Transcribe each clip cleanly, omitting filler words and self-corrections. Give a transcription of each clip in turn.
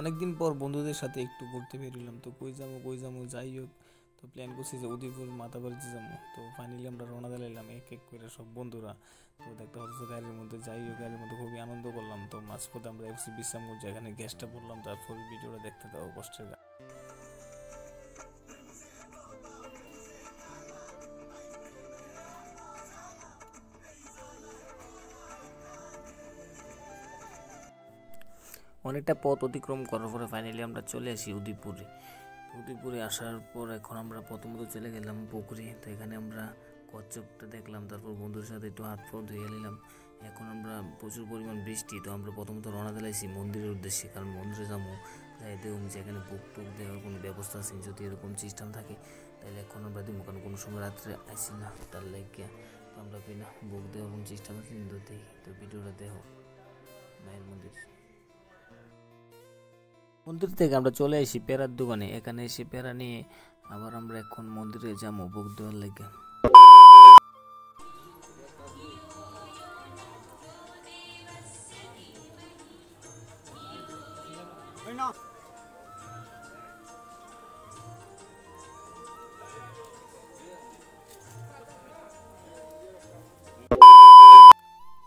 অনেকদিন পর বন্ধুদের সাথে একটু ঘুরতে বেরোলাম। তো কই যাবো যাই হোক, তো প্ল্যান করছি যে উদয়পুর মাতাবাড়িতে যাবো। তো ফাইনালি আমরা রওনা দিলাম এক এক করে সব বন্ধুরা। তো দেখতে হচ্ছে গাড়ির মধ্যে, যাই হোক গাড়ির মধ্যে খুবই আনন্দ করলাম। তো মাঝপথে আমরা এসে বিশ্রাম করছি, এখানে গ্যাসটা পড়লাম। তারপর ভিডিওটা দেখতে দাও কষ্টের। অনেকটা পথ অতিক্রম করার পরে ফাইনালি আমরা চলে আসি উদয়পুরে। উদয়পুরে আসার পর এখন আমরা প্রথমত চলে গেলাম পুকুরে। তো এখানে আমরা কচ্ছপটা দেখলাম, তারপর বন্ধুর সাথে একটু হাত পা ধুয়ে নিলাম। এখন আমরা প্রচুর পরিমাণ বৃষ্টি, তো আমরা প্রথমত রওনা দিলাইছি মন্দিরের উদ্দেশ্যে, কারণ মন্দিরে যাবো। যাই দেখুন যে এখানে বুক টুক দেওয়ার কোনো ব্যবস্থা আছে, যদি এরকম সিস্টেম থাকে তাহলে এখন আমরা দিব, কারণ কোনো সময় রাত্রে আসি না তার লাগিয়া। তো আমরা না বুক দেওয়ার কোনো সিস্টেম আছে কিন্তু দেখি। তো ভিডিওটা দেখো মায়ের মন্দির থেকে আমরা চলে আসি পেয়ারার দোকানে। এখানে এসে পেয়ারা নিয়ে আবার আমরা এখন মন্দিরে যাবো ভোগ দেওয়ার লেগে।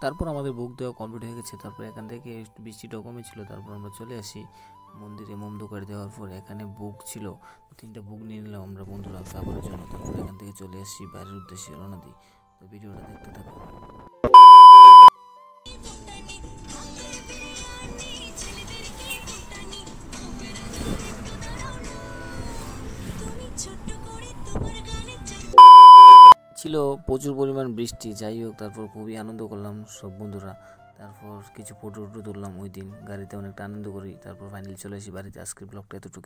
তারপর আমাদের বুক দেওয়া কমপ্লিট হয়ে গেছে। তারপর এখান থেকে বৃষ্টিটাও কমেছিল। তারপর আমরা চলে আসি মন্দিরে মোম করে দেওয়ার পর এখানে বুক ছিল, 3টা বুক নিয়ে নিলাম আমরা বন্ধুরা খাবারের জন্য। তারপর এখান থেকে চলে আসি বাইরের উদ্দেশ্যে রওনা দিই। তো ভিডিওটা দেখতে থাকো। ছিল প্রচুর পরিমাণ বৃষ্টি, যাই হোক তারপর খুবই আনন্দ করলাম সব বন্ধুরা। তারপর কিছু ফটো তুললাম ওই দিন, গাড়িতে অনেকটা আনন্দ করি। তারপর ফাইনালি চলে আসি বাড়িতে। আজকের ব্লগটা এতটুকু।